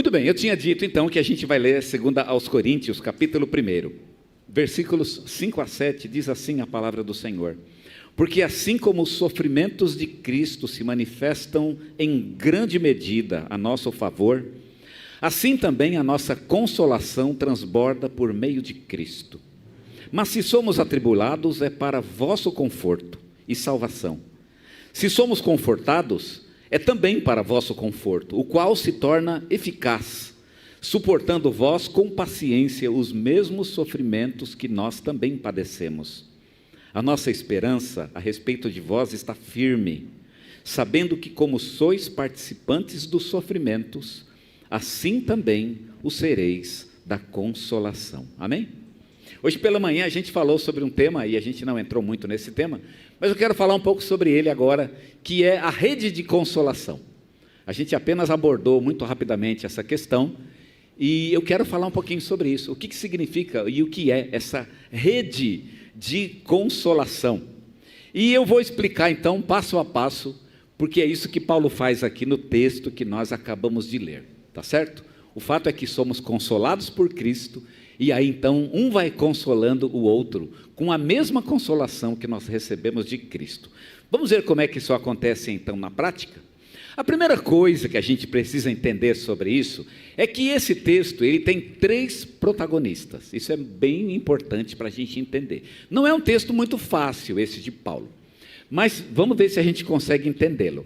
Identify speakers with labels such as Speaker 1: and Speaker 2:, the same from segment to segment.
Speaker 1: Muito bem, eu tinha dito então que a gente vai ler 2 Coríntios, capítulo 1, versículos 5 a 7, diz assim a palavra do Senhor: porque assim como os sofrimentos de Cristo se manifestam em grande medida a nosso favor, assim também a nossa consolação transborda por meio de Cristo. Mas se somos atribulados, é para vosso conforto e salvação. Se somos confortados, é também para vosso conforto, o qual se torna eficaz, suportando vós com paciência os mesmos sofrimentos que nós também padecemos. A nossa esperança a respeito de vós está firme, sabendo que como sois participantes dos sofrimentos, assim também o sereis da consolação. Amém? Hoje pela manhã a gente falou sobre um tema, e a gente não entrou muito nesse tema, mas eu quero falar um pouco sobre ele agora, que é a rede de consolação. A gente apenas abordou muito rapidamente essa questão, e eu quero falar um pouquinho sobre isso. O que significa e o que é essa rede de consolação? E eu vou explicar então passo a passo, porque é isso que Paulo faz aqui no texto que nós acabamos de ler, tá certo? O fato é que somos consolados por Cristo, e aí então um vai consolando o outro, com a mesma consolação que nós recebemos de Cristo. Vamos ver como é que isso acontece então na prática? A primeira coisa que a gente precisa entender sobre isso, é que esse texto ele tem 3 protagonistas. Isso é bem importante para a gente entender. Não é um texto muito fácil esse de Paulo, mas vamos ver se a gente consegue entendê-lo.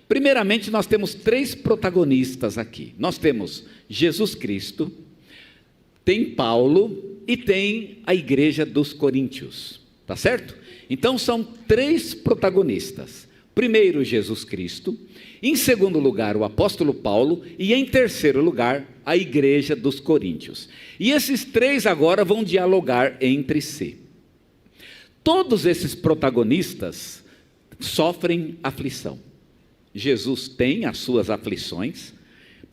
Speaker 1: Primeiramente, nós temos 3 protagonistas aqui. Nós temos Jesus Cristo, tem Paulo e tem a igreja dos Coríntios, tá certo? Então são 3 protagonistas. Primeiro, Jesus Cristo, em segundo lugar, o apóstolo Paulo, e em terceiro lugar, a igreja dos Coríntios. E esses 3 agora vão dialogar entre si. Todos esses protagonistas sofrem aflição. Jesus tem as suas aflições.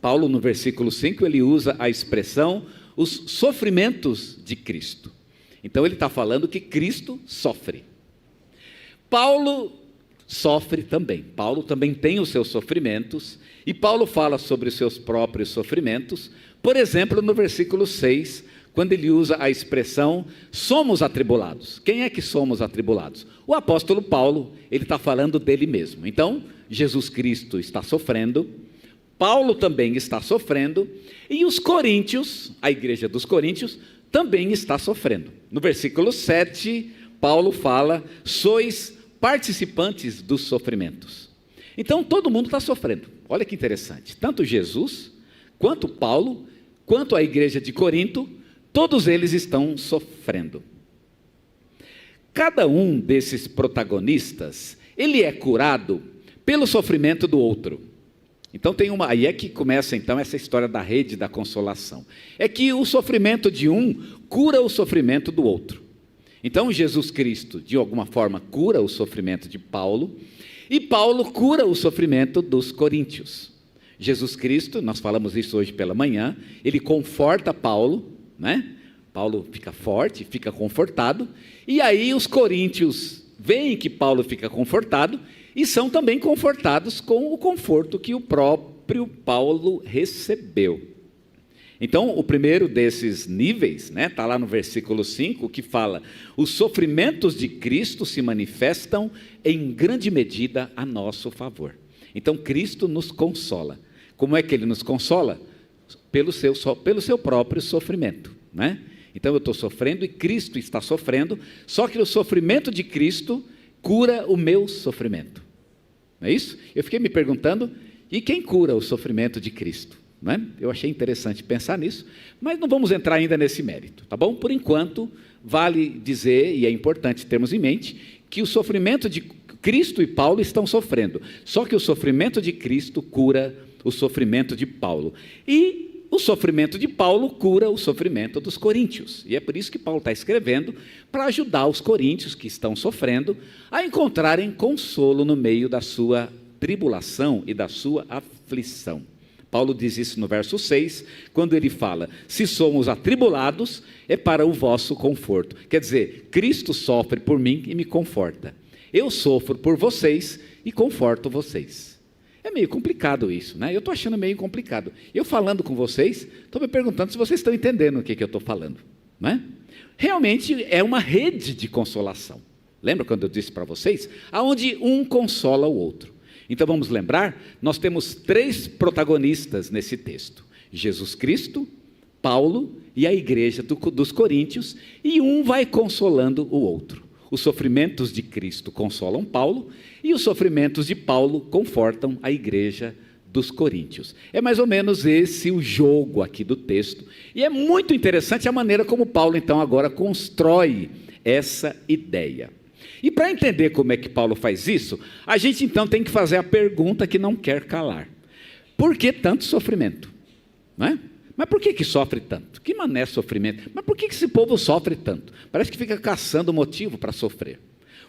Speaker 1: Paulo, no versículo 5, ele usa a expressão os sofrimentos de Cristo. Então ele está falando que Cristo sofre. Paulo sofre também. Paulo também tem os seus sofrimentos, e Paulo fala sobre os seus próprios sofrimentos, por exemplo, no versículo 6, quando ele usa a expressão somos atribulados. Quem é que somos atribulados? O apóstolo Paulo, ele está falando dele mesmo. Então, Jesus Cristo está sofrendo, Paulo também está sofrendo, e os coríntios, a igreja dos coríntios, também está sofrendo. No versículo 7, Paulo fala, sois participantes dos sofrimentos. Então todo mundo está sofrendo. Olha que interessante, tanto Jesus, quanto Paulo, quanto a igreja de Corinto, todos eles estão sofrendo. Cada um desses protagonistas, ele é curado pelo sofrimento do outro. Então aí é que começa então essa história da rede da consolação. É que o sofrimento de um cura o sofrimento do outro. Então Jesus Cristo, de alguma forma, cura o sofrimento de Paulo, e Paulo cura o sofrimento dos coríntios. Jesus Cristo, nós falamos isso hoje pela manhã, ele conforta Paulo, né? Paulo fica forte, fica confortado, e aí os coríntios veem que Paulo fica confortado, e são também confortados com o conforto que o próprio Paulo recebeu. Então, o primeiro desses níveis, né, está lá no versículo 5, que fala, os sofrimentos de Cristo se manifestam em grande medida a nosso favor. Então, Cristo nos consola. Como é que Ele nos consola? Pelo seu próprio sofrimento, né? Então, eu estou sofrendo e Cristo está sofrendo, só que o sofrimento de Cristo cura o meu sofrimento. Não é isso? Eu fiquei me perguntando, e quem cura o sofrimento de Cristo? Não é? Eu achei interessante pensar nisso, mas não vamos entrar ainda nesse mérito, tá bom? Por enquanto, vale dizer, e é importante termos em mente, que o sofrimento de Cristo e Paulo estão sofrendo, só que o sofrimento de Cristo cura o sofrimento de Paulo, e o sofrimento de Paulo cura o sofrimento dos coríntios, e é por isso que Paulo está escrevendo, para ajudar os coríntios que estão sofrendo, a encontrarem consolo no meio da sua tribulação e da sua aflição. Paulo diz isso no verso 6, quando ele fala, se somos atribulados, é para o vosso conforto. Quer dizer, Cristo sofre por mim e me conforta. Eu sofro por vocês e conforto vocês. É meio complicado isso, né? Eu estou achando meio complicado. Eu falando com vocês, estou me perguntando se vocês estão entendendo o que eu estou falando, né? Realmente é uma rede de consolação. Lembra quando eu disse para vocês? Aonde um consola o outro. Então vamos lembrar, nós temos 3 protagonistas nesse texto. Jesus Cristo, Paulo e a igreja dos Coríntios, e um vai consolando o outro. Os sofrimentos de Cristo consolam Paulo, e os sofrimentos de Paulo confortam a igreja dos Coríntios. É mais ou menos esse o jogo aqui do texto, e é muito interessante a maneira como Paulo então agora constrói essa ideia. E para entender como é que Paulo faz isso, a gente então tem que fazer a pergunta que não quer calar: por que tanto sofrimento? Não é? Mas por que sofre tanto? Que mané sofrimento? Mas por que esse povo sofre tanto? Parece que fica caçando motivo para sofrer.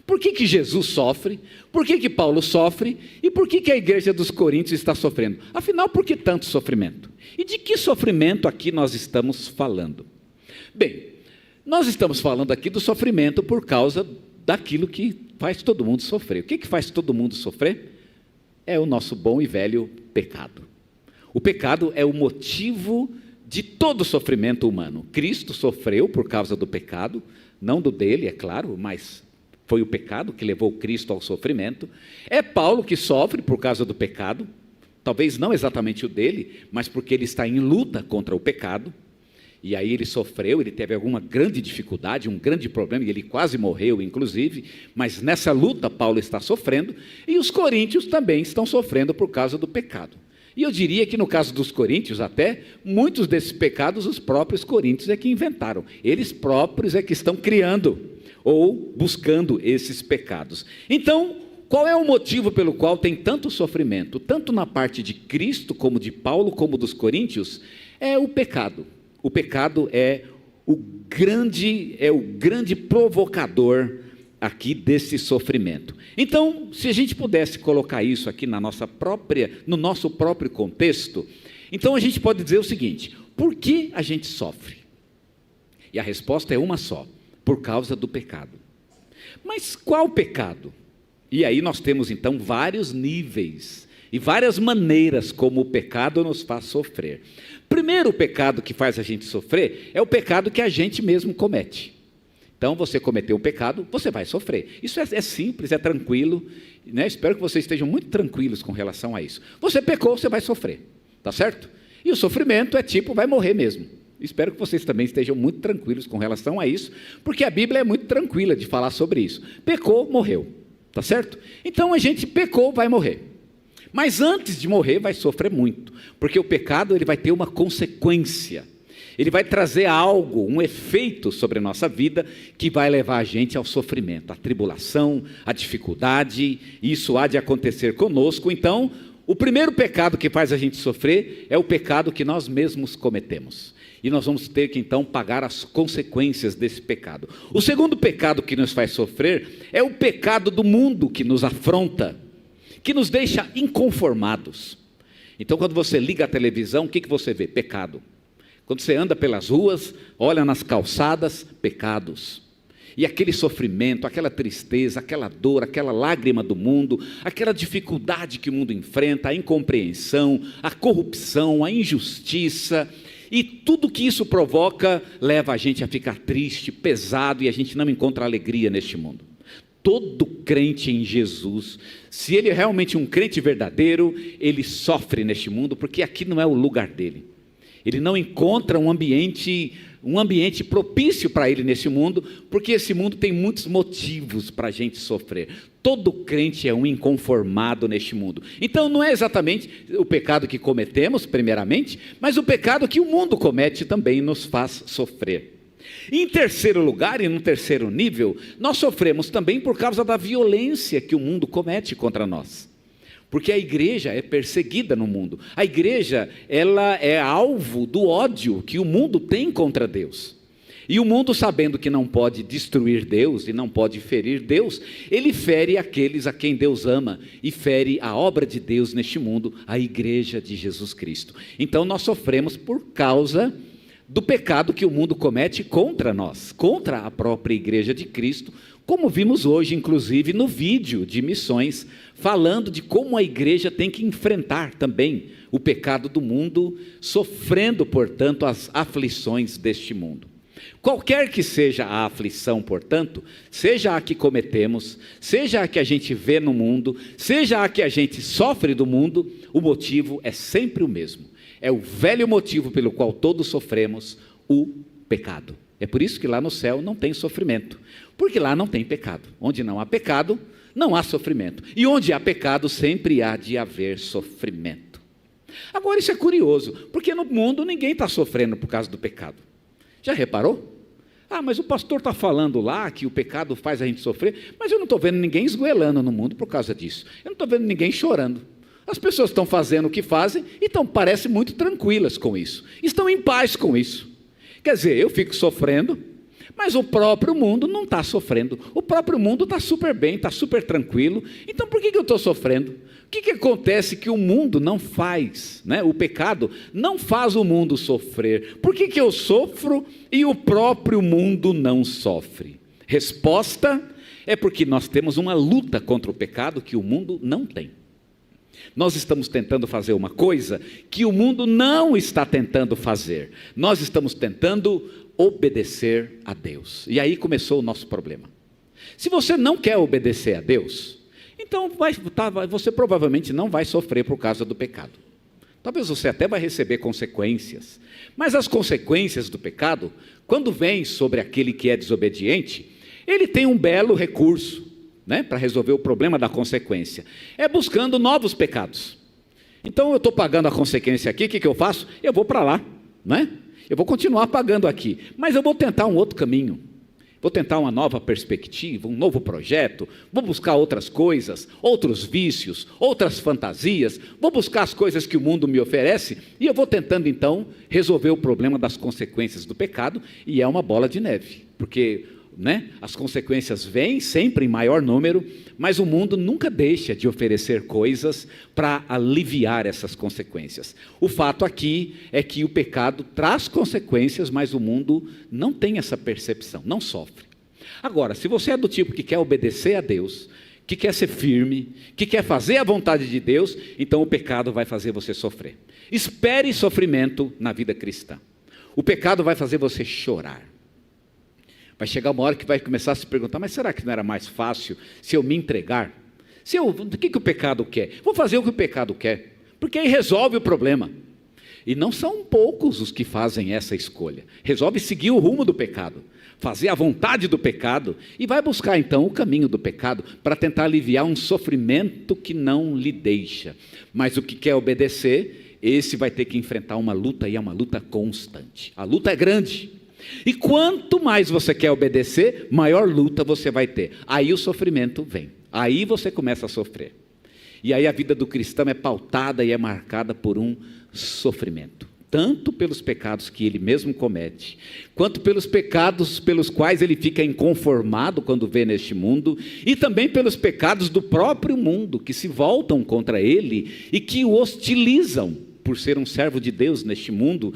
Speaker 1: Por que Jesus sofre? Por que Paulo sofre? E por que a igreja dos Coríntios está sofrendo? Afinal, por que tanto sofrimento? E de que sofrimento aqui nós estamos falando? Bem, nós estamos falando aqui do sofrimento por causa daquilo que faz todo mundo sofrer. O que faz todo mundo sofrer? É o nosso bom e velho pecado. O pecado é o motivo de todo o sofrimento humano. Cristo sofreu por causa do pecado, não do dele, é claro, mas foi o pecado que levou Cristo ao sofrimento. É Paulo que sofre por causa do pecado, talvez não exatamente o dele, mas porque ele está em luta contra o pecado. E aí ele sofreu, ele teve alguma grande dificuldade, um grande problema, e ele quase morreu, inclusive, mas nessa luta Paulo está sofrendo, e os coríntios também estão sofrendo por causa do pecado. E eu diria que no caso dos coríntios até, muitos desses pecados os próprios coríntios é que inventaram, eles próprios é que estão criando, ou buscando esses pecados. Então, qual é o motivo pelo qual tem tanto sofrimento, tanto na parte de Cristo, como de Paulo, como dos coríntios? É o pecado. O pecado é o grande provocador aqui desse sofrimento. Então, se a gente pudesse colocar isso aqui no nosso próprio contexto, então a gente pode dizer o seguinte: por que a gente sofre? E a resposta é uma só: por causa do pecado. Mas qual pecado? E aí nós temos então vários níveis e várias maneiras como o pecado nos faz sofrer. Primeiro, o pecado que faz a gente sofrer é o pecado que a gente mesmo comete. Então, você cometeu um pecado, você vai sofrer. Isso é simples, é tranquilo, né? Espero que vocês estejam muito tranquilos com relação a isso. Você pecou, você vai sofrer, tá certo? E o sofrimento é tipo, vai morrer mesmo. Espero que vocês também estejam muito tranquilos com relação a isso, porque a Bíblia é muito tranquila de falar sobre isso. Pecou, morreu, tá certo? Então, a gente pecou, vai morrer. Mas antes de morrer vai sofrer muito, porque o pecado ele vai ter uma consequência, ele vai trazer algo, um efeito sobre a nossa vida que vai levar a gente ao sofrimento, à tribulação, à dificuldade. Isso há de acontecer conosco. Então, o primeiro pecado que faz a gente sofrer é o pecado que nós mesmos cometemos. E nós vamos ter que então pagar as consequências desse pecado. O segundo pecado que nos faz sofrer é o pecado do mundo que nos afronta, que nos deixa inconformados. Então, quando você liga a televisão, o que você vê? Pecado. Quando você anda pelas ruas, olha nas calçadas, pecados. E aquele sofrimento, aquela tristeza, aquela dor, aquela lágrima do mundo, aquela dificuldade que o mundo enfrenta, a incompreensão, a corrupção, a injustiça, e tudo que isso provoca, leva a gente a ficar triste, pesado, e a gente não encontra alegria neste mundo. Todo crente em Jesus, se ele é realmente um crente verdadeiro, ele sofre neste mundo, porque aqui não é o lugar dele. Ele não encontra um ambiente propício para ele nesse mundo, porque esse mundo tem muitos motivos para a gente sofrer. Todo crente é um inconformado neste mundo. Então não é exatamente o pecado que cometemos, primeiramente, mas o pecado que o mundo comete também nos faz sofrer. Em terceiro lugar, e no terceiro nível, nós sofremos também por causa da violência que o mundo comete contra nós. Porque a igreja é perseguida no mundo. A igreja, ela é alvo do ódio que o mundo tem contra Deus. E o mundo, sabendo que não pode destruir Deus e não pode ferir Deus, ele fere aqueles a quem Deus ama e fere a obra de Deus neste mundo, a igreja de Jesus Cristo. Então nós sofremos por causa do pecado que o mundo comete contra nós, contra a própria igreja de Cristo, Como vimos hoje, inclusive, no vídeo de missões, falando de como a igreja tem que enfrentar também o pecado do mundo, sofrendo, portanto, as aflições deste mundo. Qualquer que seja a aflição, portanto, seja a que cometemos, seja a que a gente vê no mundo, seja a que a gente sofre do mundo, o motivo é sempre o mesmo. É o velho motivo pelo qual todos sofremos, o pecado. É por isso que lá no céu não tem sofrimento, porque lá não tem pecado. Onde não há pecado, não há sofrimento. E onde há pecado, sempre há de haver sofrimento. Agora isso é curioso, porque no mundo ninguém está sofrendo por causa do pecado. Já reparou? Mas o pastor está falando lá que o pecado faz a gente sofrer, mas eu não estou vendo ninguém esgoelando no mundo por causa disso. Eu não estou vendo ninguém chorando. As pessoas estão fazendo o que fazem e parecem muito tranquilas com isso. Estão em paz com isso. Quer dizer, eu fico sofrendo, mas o próprio mundo não está sofrendo. O próprio mundo está super bem, está super tranquilo. Então por que eu estou sofrendo? O que acontece que o mundo não faz, né? O pecado não faz o mundo sofrer. Por que eu sofro e o próprio mundo não sofre? Resposta é porque nós temos uma luta contra o pecado que o mundo não tem. Nós estamos tentando fazer uma coisa que o mundo não está tentando fazer. Nós estamos tentando obedecer a Deus. E aí começou o nosso problema. Se você não quer obedecer a Deus, então você provavelmente não vai sofrer por causa do pecado. Talvez você até vai receber consequências. Mas as consequências do pecado, quando vêm sobre aquele que é desobediente, ele tem um belo recurso, né, para resolver o problema da consequência. É buscando novos pecados. Então eu estou pagando a consequência aqui, o que eu faço? Eu vou para lá, né? Eu vou continuar pagando aqui, mas eu vou tentar um outro caminho. Vou tentar uma nova perspectiva, um novo projeto, vou buscar outras coisas, outros vícios, outras fantasias, vou buscar as coisas que o mundo me oferece e eu vou tentando então resolver o problema das consequências do pecado, e é uma bola de neve, porque, né, as consequências vêm sempre em maior número, mas o mundo nunca deixa de oferecer coisas para aliviar essas consequências. O fato aqui é que o pecado traz consequências, mas o mundo não tem essa percepção, não sofre. Agora, se você é do tipo que quer obedecer a Deus, que quer ser firme, que quer fazer a vontade de Deus, então o pecado vai fazer você sofrer. Espere sofrimento na vida cristã. O pecado vai fazer você chorar. Vai chegar uma hora que vai começar a se perguntar, mas será que não era mais fácil se eu me entregar? O que o pecado quer? Vou fazer o que o pecado quer, porque aí resolve o problema. E não são poucos os que fazem essa escolha. Resolve seguir o rumo do pecado, fazer a vontade do pecado, e vai buscar então o caminho do pecado, para tentar aliviar um sofrimento que não lhe deixa. Mas o que quer obedecer, esse vai ter que enfrentar uma luta, e é uma luta constante. A luta é grande. E quanto mais você quer obedecer, maior luta você vai ter. Aí o sofrimento vem, aí você começa a sofrer. E aí a vida do cristão é pautada e é marcada por um sofrimento, tanto pelos pecados que ele mesmo comete, quanto pelos pecados pelos quais ele fica inconformado quando vê neste mundo, e também pelos pecados do próprio mundo, que se voltam contra ele e que o hostilizam por ser um servo de Deus neste mundo.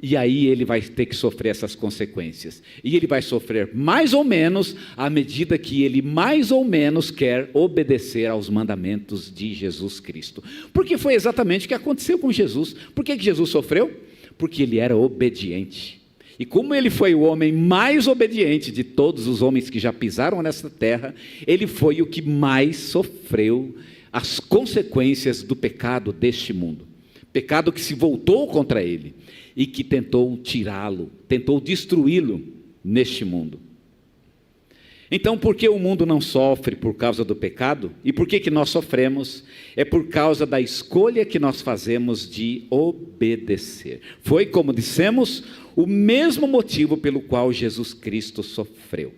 Speaker 1: E aí ele vai ter que sofrer essas consequências. E ele vai sofrer mais ou menos à medida que ele mais ou menos quer obedecer aos mandamentos de Jesus Cristo. Porque foi exatamente o que aconteceu com Jesus. Por que Jesus sofreu? Porque ele era obediente. E como ele foi o homem mais obediente de todos os homens que já pisaram nessa terra, ele foi o que mais sofreu as consequências do pecado deste mundo. Pecado que se voltou contra ele e que tentou tirá-lo, tentou destruí-lo neste mundo. Então, por que o mundo não sofre por causa do pecado? E por que nós sofremos? É por causa da escolha que nós fazemos de obedecer. Foi, como dissemos, o mesmo motivo pelo qual Jesus Cristo sofreu.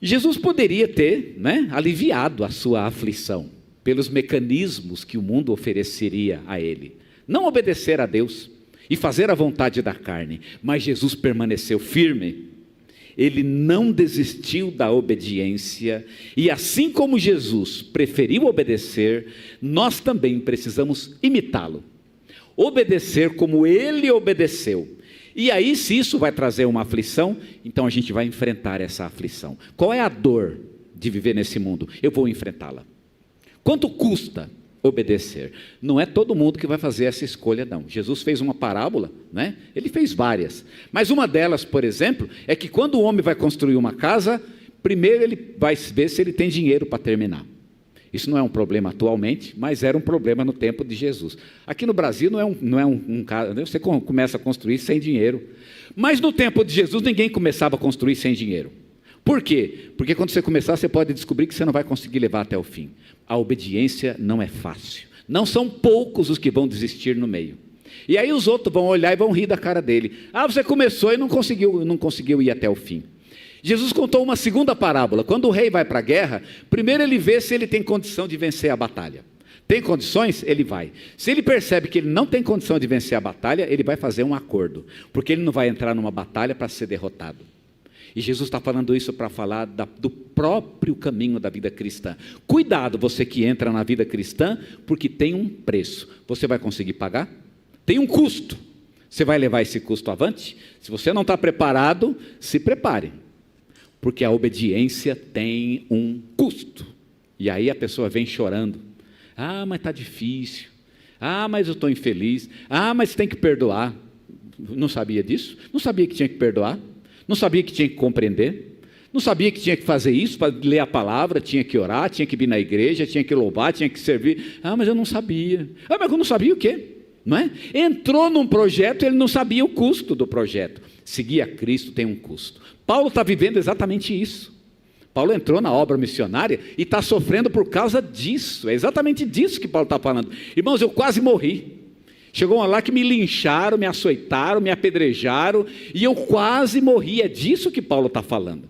Speaker 1: Jesus poderia ter, aliviado a sua aflição pelos mecanismos que o mundo ofereceria a ele. Não obedecer a Deus e fazer a vontade da carne, mas Jesus permaneceu firme. Ele não desistiu da obediência, e assim como Jesus preferiu obedecer, nós também precisamos imitá-lo. Obedecer como ele obedeceu. E aí, se isso vai trazer uma aflição, então a gente vai enfrentar essa aflição. Qual é a dor de viver nesse mundo? Eu vou enfrentá-la. Quanto custa obedecer? Não é todo mundo que vai fazer essa escolha, não. Jesus fez uma parábola, né? Ele fez várias. Mas uma delas, por exemplo, é que quando o homem vai construir uma casa, primeiro ele vai ver se ele tem dinheiro para terminar. Isso não é um problema atualmente, mas era um problema no tempo de Jesus. Aqui no Brasil não é um caso, você começa a construir sem dinheiro. Mas no tempo de Jesus ninguém começava a construir sem dinheiro. Por quê? Porque quando você começar, você pode descobrir que você não vai conseguir levar até o fim. A obediência não é fácil. Não são poucos os que vão desistir no meio. E aí os outros vão olhar e vão rir da cara dele. Ah, você começou e não conseguiu ir até o fim. Jesus contou uma segunda parábola. Quando o rei vai para a guerra, primeiro ele vê se ele tem condição de vencer a batalha. Tem condições? Ele vai. Se ele percebe que ele não tem condição de vencer a batalha, ele vai fazer um acordo. Porque ele não vai entrar numa batalha para ser derrotado. E Jesus está falando isso para falar do próprio caminho da vida cristã. Cuidado você que entra na vida cristã, porque tem um preço. Você vai conseguir pagar? Tem um custo. Você vai levar esse custo avante? Se você não está preparado, se prepare. Porque a obediência tem um custo. E aí a pessoa vem chorando. Ah, mas está difícil. Ah, mas eu estou infeliz. Ah, mas tem que perdoar. Não sabia disso? Não sabia que tinha que perdoar? Não sabia que tinha que compreender? Não sabia que tinha que fazer isso para ler a palavra? Tinha que orar, tinha que vir na igreja, tinha que louvar, tinha que servir. Ah, mas eu não sabia. Ah, mas eu não sabia o quê? Não é? Entrou num projeto, ele não sabia o custo do projeto. Seguir a Cristo tem um custo. Paulo está vivendo exatamente isso. Paulo entrou na obra missionária e está sofrendo por causa disso. É exatamente disso que Paulo está falando. Irmãos, eu quase morri. Chegou uma lá que me lincharam, me açoitaram, me apedrejaram, e eu quase morri. É disso que Paulo está falando.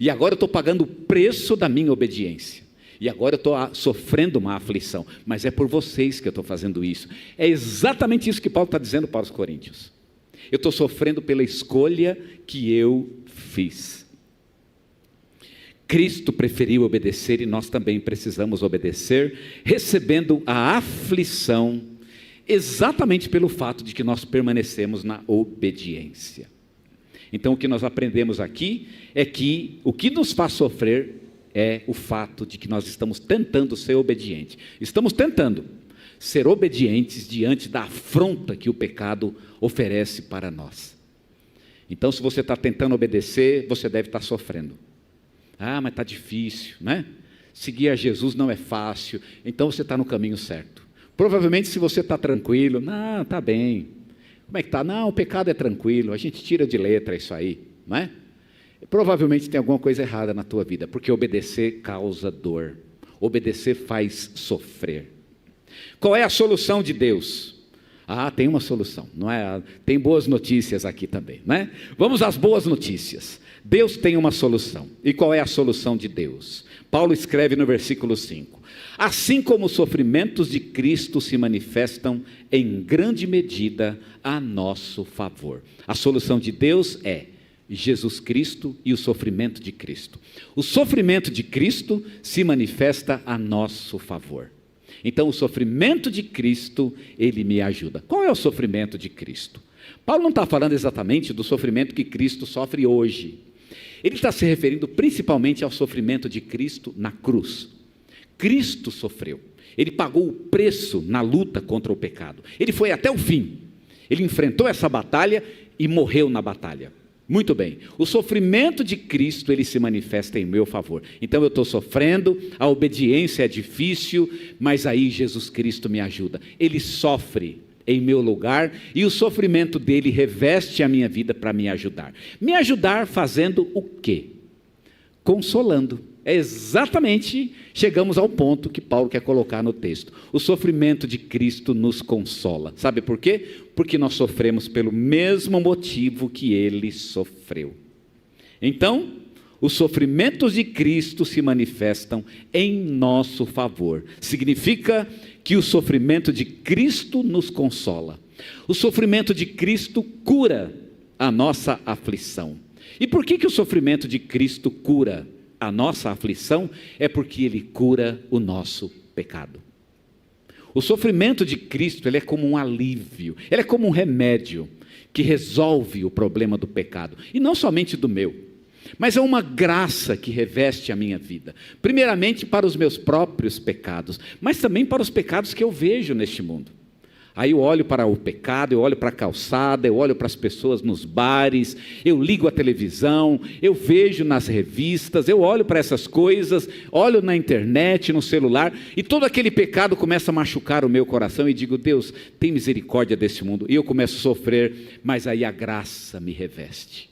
Speaker 1: E agora eu estou pagando o preço da minha obediência. E agora eu estou sofrendo uma aflição. Mas é por vocês que eu estou fazendo isso. É exatamente isso que Paulo está dizendo para os coríntios. Eu estou sofrendo pela escolha que eu fiz. Cristo preferiu obedecer e nós também precisamos obedecer, recebendo a aflição exatamente pelo fato de que nós permanecemos na obediência. Então o que nós aprendemos aqui é que o que nos faz sofrer é o fato de que nós estamos tentando ser obedientes. Estamos tentando ser obedientes diante da afronta que o pecado oferece para nós. Então, se você está tentando obedecer, você deve estar sofrendo. Ah, mas está difícil, né? Seguir a Jesus não é fácil, então você está no caminho certo. Provavelmente, se você está tranquilo, não, está bem. Como é que está? Não, o pecado é tranquilo, a gente tira de letra isso aí, não é? Provavelmente tem alguma coisa errada na tua vida, porque obedecer causa dor. Obedecer faz sofrer. Qual é a solução de Deus? Ah, tem uma solução, não é? Tem boas notícias aqui também, né? Vamos às boas notícias. Deus tem uma solução. E qual é a solução de Deus? Paulo escreve no versículo 5. Assim como os sofrimentos de Cristo se manifestam em grande medida a nosso favor. A solução de Deus é Jesus Cristo e o sofrimento de Cristo. O sofrimento de Cristo se manifesta a nosso favor. Então o sofrimento de Cristo, ele me ajuda. Qual é o sofrimento de Cristo? Paulo não está falando exatamente do sofrimento que Cristo sofre hoje. Ele está se referindo principalmente ao sofrimento de Cristo na cruz. Cristo sofreu. Ele pagou o preço na luta contra o pecado. Ele foi até o fim. Ele enfrentou essa batalha e morreu na batalha. Muito bem, o sofrimento de Cristo, ele se manifesta em meu favor. Então eu estou sofrendo, a obediência é difícil, mas aí Jesus Cristo me ajuda. Ele sofre em meu lugar e o sofrimento dele reveste a minha vida para me ajudar. Me ajudar fazendo o quê? Consolando. É exatamente, chegamos ao ponto que Paulo quer colocar no texto. O sofrimento de Cristo nos consola. Sabe por quê? Porque nós sofremos pelo mesmo motivo que ele sofreu. Então, os sofrimentos de Cristo se manifestam em nosso favor. Significa que o sofrimento de Cristo nos consola. O sofrimento de Cristo cura a nossa aflição. E por que o sofrimento de Cristo cura a nossa aflição? É porque ele cura o nosso pecado. O sofrimento de Cristo, ele é como um alívio, ele é como um remédio que resolve o problema do pecado, e não somente do meu, mas é uma graça que reveste a minha vida, primeiramente para os meus próprios pecados, mas também para os pecados que eu vejo neste mundo. Aí eu olho para o pecado, eu olho para a calçada, eu olho para as pessoas nos bares, eu ligo a televisão, eu vejo nas revistas, eu olho para essas coisas, olho na internet, no celular, e todo aquele pecado começa a machucar o meu coração, e digo: Deus, tem misericórdia desse mundo, e eu começo a sofrer, mas aí a graça me reveste,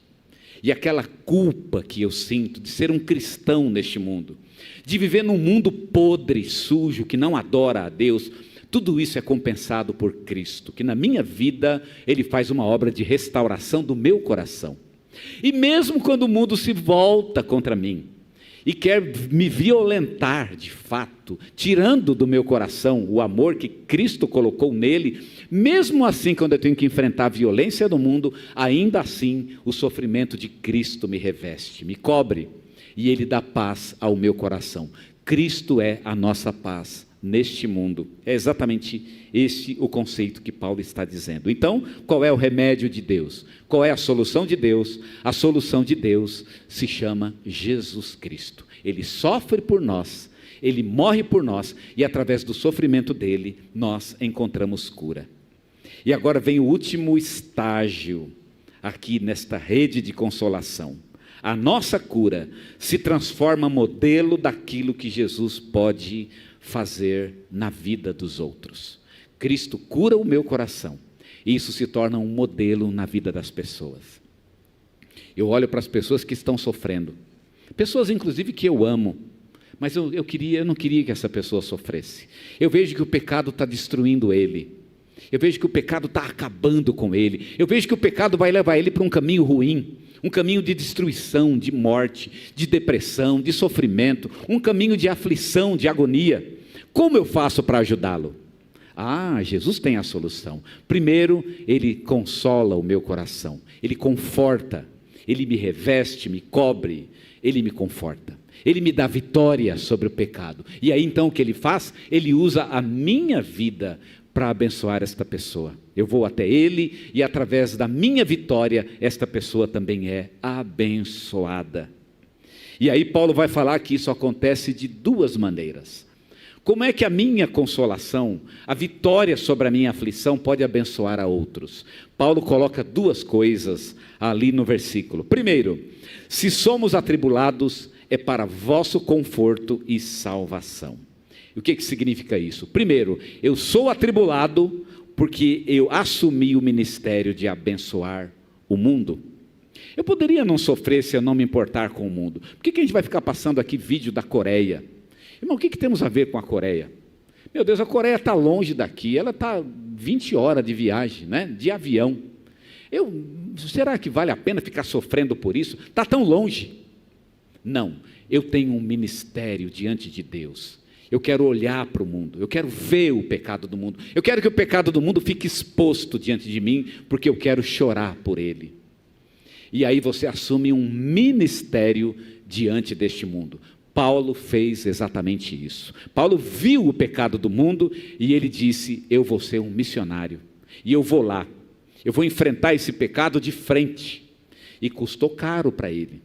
Speaker 1: e aquela culpa que eu sinto de ser um cristão neste mundo, de viver num mundo podre, sujo, que não adora a Deus, tudo isso é compensado por Cristo, que na minha vida Ele faz uma obra de restauração do meu coração. E mesmo quando o mundo se volta contra mim e quer me violentar de fato, tirando do meu coração o amor que Cristo colocou nele, mesmo assim, quando eu tenho que enfrentar a violência do mundo, ainda assim o sofrimento de Cristo me reveste, me cobre, e Ele dá paz ao meu coração. Cristo é a nossa paz neste mundo. É exatamente este o conceito que Paulo está dizendo. Então, qual é o remédio de Deus? Qual é a solução de Deus? A solução de Deus se chama Jesus Cristo. Ele sofre por nós, Ele morre por nós, e através do sofrimento dele, nós encontramos cura. E agora vem o último estágio, aqui nesta rede de consolação. A nossa cura se transforma modelo daquilo que Jesus pode fazer na vida dos outros. Cristo cura o meu coração, e isso se torna um modelo na vida das pessoas. Eu olho para as pessoas que estão sofrendo, pessoas inclusive que eu amo, mas eu não queria que essa pessoa sofresse. Eu vejo que o pecado está destruindo ele, eu vejo que o pecado está acabando com ele, eu vejo que o pecado vai levar ele para um caminho ruim, um caminho de destruição, de morte, de depressão, de sofrimento, um caminho de aflição, de agonia. Como eu faço para ajudá-lo? Jesus tem a solução. Primeiro, Ele consola o meu coração, Ele conforta, Ele me reveste, me cobre, Ele me conforta, Ele me dá vitória sobre o pecado. E aí então o que Ele faz? Ele usa a minha vida para abençoar esta pessoa. Eu vou até Ele, e através da minha vitória, esta pessoa também é abençoada. E aí Paulo vai falar que isso acontece de duas maneiras. Como é que a minha consolação, a vitória sobre a minha aflição pode abençoar a outros? Paulo coloca duas coisas ali no versículo. Primeiro, se somos atribulados, é para vosso conforto e salvação. E o que significa isso? Primeiro, eu sou atribulado porque eu assumi o ministério de abençoar o mundo. Eu poderia não sofrer se eu não me importar com o mundo. Por que a gente vai ficar passando aqui vídeo da Coreia? Irmão, o que temos a ver com a Coreia? Meu Deus, a Coreia está longe daqui, ela está 20 horas de viagem, né? De avião. Será que vale a pena ficar sofrendo por isso? Está tão longe. Não, eu tenho um ministério diante de Deus. Eu quero olhar para o mundo, eu quero ver o pecado do mundo, eu quero que o pecado do mundo fique exposto diante de mim, porque eu quero chorar por ele. E aí você assume um ministério diante deste mundo. Paulo fez exatamente isso. Paulo viu o pecado do mundo e ele disse: eu vou ser um missionário, e eu vou lá, eu vou enfrentar esse pecado de frente. E custou caro para ele.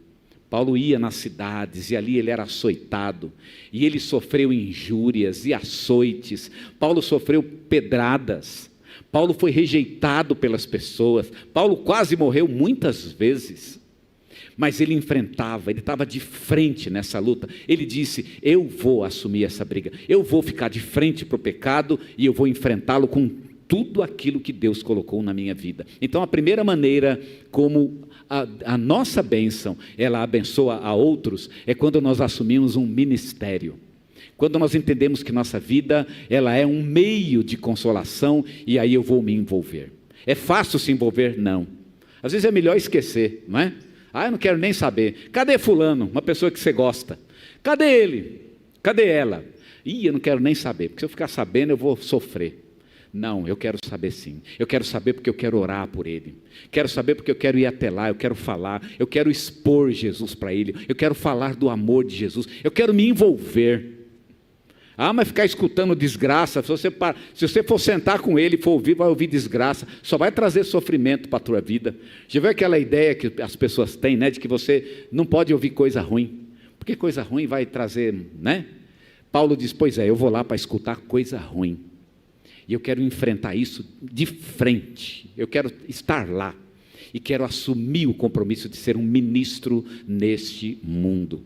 Speaker 1: Paulo ia nas cidades e ali ele era açoitado, e ele sofreu injúrias e açoites. Paulo sofreu pedradas, Paulo foi rejeitado pelas pessoas, Paulo quase morreu muitas vezes, mas ele enfrentava, ele estava de frente nessa luta. Ele disse: eu vou assumir essa briga, eu vou ficar de frente para o pecado e eu vou enfrentá-lo com tudo aquilo que Deus colocou na minha vida. Então a primeira maneira como a nossa bênção, ela abençoa a outros, é quando nós assumimos um ministério. Quando nós entendemos que nossa vida, ela é um meio de consolação, e aí eu vou me envolver. É fácil se envolver? Não. Às vezes é melhor esquecer, não é? Eu não quero nem saber. Cadê fulano? Uma pessoa que você gosta. Cadê ele? Cadê ela? Eu não quero nem saber, porque se eu ficar sabendo eu vou sofrer. Não, eu quero saber sim. Eu quero saber porque eu quero orar por ele. Quero saber porque eu quero ir até lá, eu quero falar, eu quero expor Jesus para ele, eu quero falar do amor de Jesus, eu quero me envolver. Ah, mas ficar escutando desgraça, se você for sentar com ele e for ouvir, vai ouvir desgraça, só vai trazer sofrimento para a tua vida. Já viu aquela ideia que as pessoas têm, né, de que você não pode ouvir coisa ruim, porque coisa ruim vai trazer, né? Paulo diz, pois é, eu vou lá para escutar coisa ruim, e eu quero enfrentar isso de frente, eu quero estar lá, e quero assumir o compromisso de ser um ministro neste mundo.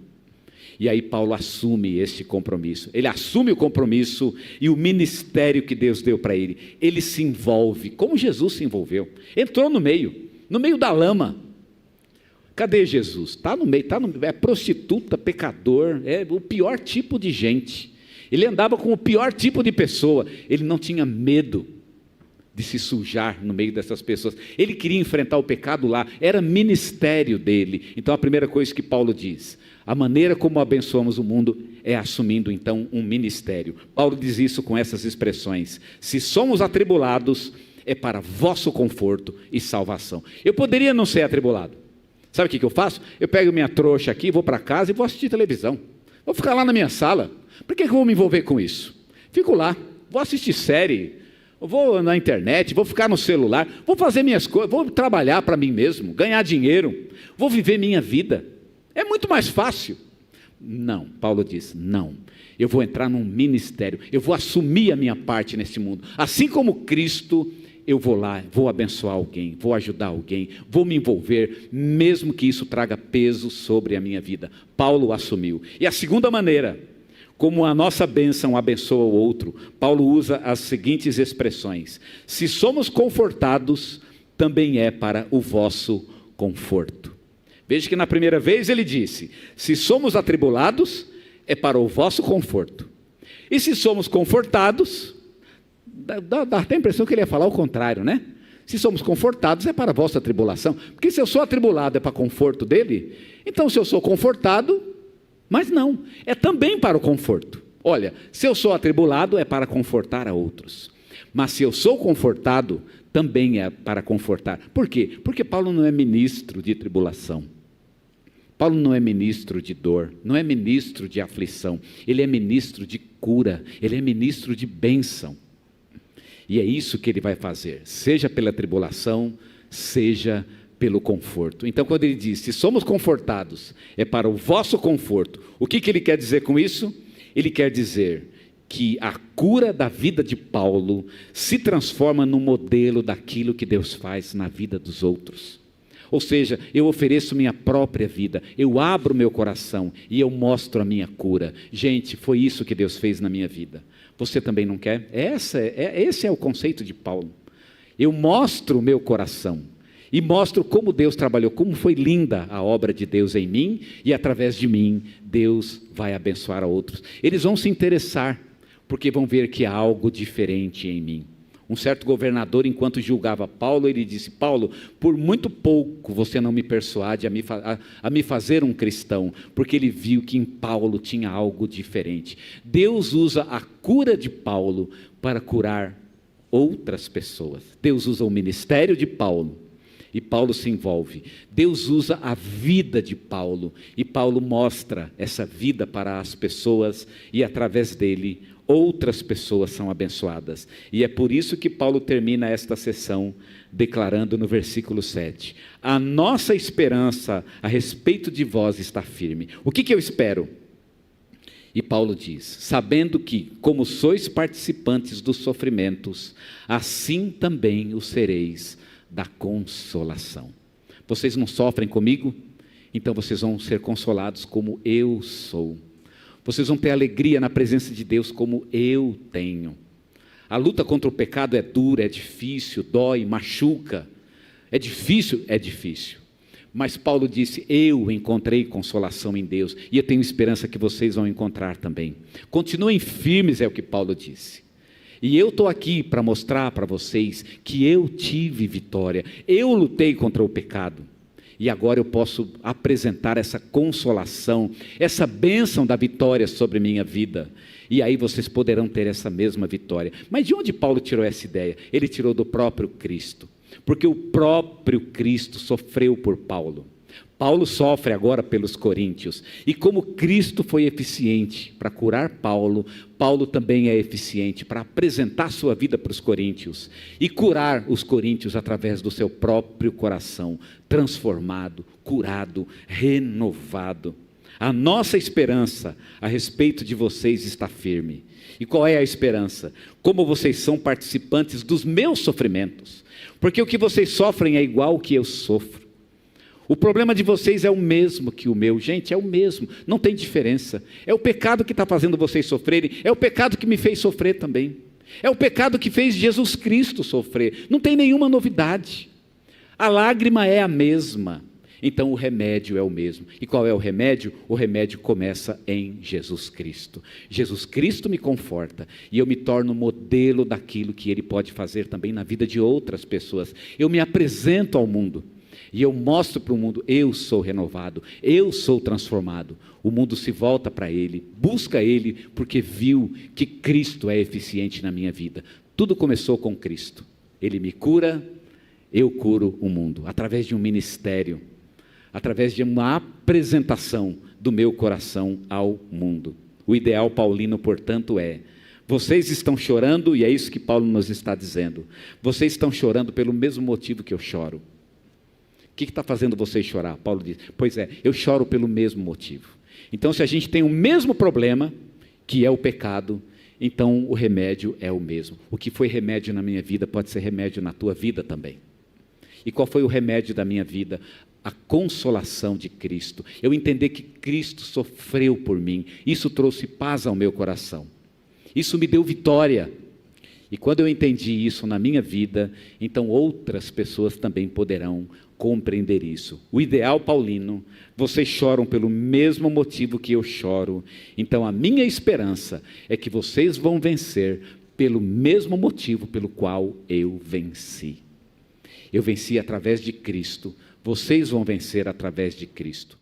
Speaker 1: E aí Paulo assume este compromisso, ele assume o compromisso e o ministério que Deus deu para ele, ele se envolve, como Jesus se envolveu, entrou no meio da lama. Cadê Jesus? Está no meio, é prostituta, pecador, é o pior tipo de gente, ele andava com o pior tipo de pessoa, ele não tinha medo de se sujar no meio dessas pessoas, ele queria enfrentar o pecado lá, era ministério dele. Então a primeira coisa que Paulo diz, a maneira como abençoamos o mundo é assumindo então um ministério. Paulo diz isso com essas expressões, se somos atribulados é para vosso conforto e salvação. Eu poderia não ser atribulado, sabe o que eu faço? Eu pego minha trouxa aqui, vou para casa e vou assistir televisão, vou ficar lá na minha sala, por que eu vou me envolver com isso? Fico lá, vou assistir série, vou na internet, vou ficar no celular, vou fazer minhas coisas, vou trabalhar para mim mesmo, ganhar dinheiro, vou viver minha vida, é muito mais fácil. Não, Paulo diz, não, eu vou entrar num ministério, eu vou assumir a minha parte nesse mundo, assim como Cristo, eu vou lá, vou abençoar alguém, vou ajudar alguém, vou me envolver, mesmo que isso traga peso sobre a minha vida. Paulo assumiu. E a segunda maneira, como a nossa bênção abençoa o outro, Paulo usa as seguintes expressões, se somos confortados, também é para o vosso conforto. Veja que na primeira vez ele disse, se somos atribulados, é para o vosso conforto. E se somos confortados, dá até a impressão que ele ia falar o contrário, né? Se somos confortados, é para a vossa tribulação. Porque se eu sou atribulado, é para conforto dele. Então, se eu sou confortado, mas não, é também para o conforto. Olha, se eu sou atribulado, é para confortar a outros. Mas se eu sou confortado, também é para confortar. Por quê? Porque Paulo não é ministro de tribulação. Paulo não é ministro de dor, não é ministro de aflição, ele é ministro de cura, ele é ministro de bênção. E é isso que ele vai fazer, seja pela tribulação, seja pelo conforto. Então quando ele diz, se somos confortados, é para o vosso conforto. O que ele quer dizer com isso? Ele quer dizer que a cura da vida de Paulo se transforma no modelo daquilo que Deus faz na vida dos outros. Ou seja, eu ofereço minha própria vida, eu abro meu coração e eu mostro a minha cura. Gente, foi isso que Deus fez na minha vida. Você também não quer? Esse é o conceito de Paulo. Eu mostro o meu coração e mostro como Deus trabalhou, como foi linda a obra de Deus em mim e através de mim Deus vai abençoar a outros. Eles vão se interessar porque vão ver que há algo diferente em mim. Um certo governador, enquanto julgava Paulo, ele disse, Paulo, por muito pouco você não me persuade a me fazer um cristão, porque ele viu que em Paulo tinha algo diferente. Deus usa a cura de Paulo para curar outras pessoas. Deus usa o ministério de Paulo e Paulo se envolve. Deus usa a vida de Paulo e Paulo mostra essa vida para as pessoas e através dele outras pessoas são abençoadas. E é por isso que Paulo termina esta sessão declarando no versículo 7, a nossa esperança a respeito de vós está firme. O que eu espero? E Paulo diz, sabendo que, como sois participantes dos sofrimentos, assim também o sereis da consolação. Vocês não sofrem comigo? Então vocês vão ser consolados como eu sou. Vocês vão ter alegria na presença de Deus como eu tenho. A luta contra o pecado é dura, é difícil, dói, machuca. É difícil? É difícil. Mas Paulo disse, eu encontrei consolação em Deus e eu tenho esperança que vocês vão encontrar também. Continuem firmes, é o que Paulo disse. E eu estou aqui para mostrar para vocês que eu tive vitória. Eu lutei contra o pecado. E agora eu posso apresentar essa consolação, essa bênção da vitória sobre minha vida. E aí vocês poderão ter essa mesma vitória. Mas de onde Paulo tirou essa ideia? Ele tirou do próprio Cristo. Porque o próprio Cristo sofreu por Paulo. Paulo sofre agora pelos coríntios, e como Cristo foi eficiente para curar Paulo, Paulo também é eficiente para apresentar sua vida para os coríntios, e curar os coríntios através do seu próprio coração, transformado, curado, renovado. A nossa esperança a respeito de vocês está firme. E qual é a esperança? Como vocês são participantes dos meus sofrimentos, porque o que vocês sofrem é igual ao que eu sofro. O problema de vocês é o mesmo que o meu. Gente, é o mesmo, não tem diferença. É o pecado que está fazendo vocês sofrerem, é o pecado que me fez sofrer também. É o pecado que fez Jesus Cristo sofrer. Não tem nenhuma novidade. A lágrima é a mesma, então o remédio é o mesmo. E qual é o remédio? O remédio começa em Jesus Cristo. Jesus Cristo me conforta e eu me torno modelo daquilo que Ele pode fazer também na vida de outras pessoas. Eu me apresento ao mundo. E eu mostro para o mundo, eu sou renovado, eu sou transformado. O mundo se volta para Ele, busca Ele, porque viu que Cristo é eficiente na minha vida. Tudo começou com Cristo. Ele me cura, eu curo o mundo. Através de um ministério, através de uma apresentação do meu coração ao mundo. O ideal paulino, portanto, é: vocês estão chorando, e é isso que Paulo nos está dizendo. Vocês estão chorando pelo mesmo motivo que eu choro. O que está fazendo vocês chorar? Paulo diz, pois é, eu choro pelo mesmo motivo. Então, se a gente tem o mesmo problema, que é o pecado, então o remédio é o mesmo. O que foi remédio na minha vida pode ser remédio na tua vida também. E qual foi o remédio da minha vida? A consolação de Cristo. Eu entender que Cristo sofreu por mim. Isso trouxe paz ao meu coração. Isso me deu vitória. E quando eu entendi isso na minha vida, então outras pessoas também poderão compreender isso. O ideal paulino, vocês choram pelo mesmo motivo que eu choro, então a minha esperança é que vocês vão vencer pelo mesmo motivo pelo qual eu venci. Eu venci através de Cristo, vocês vão vencer através de Cristo.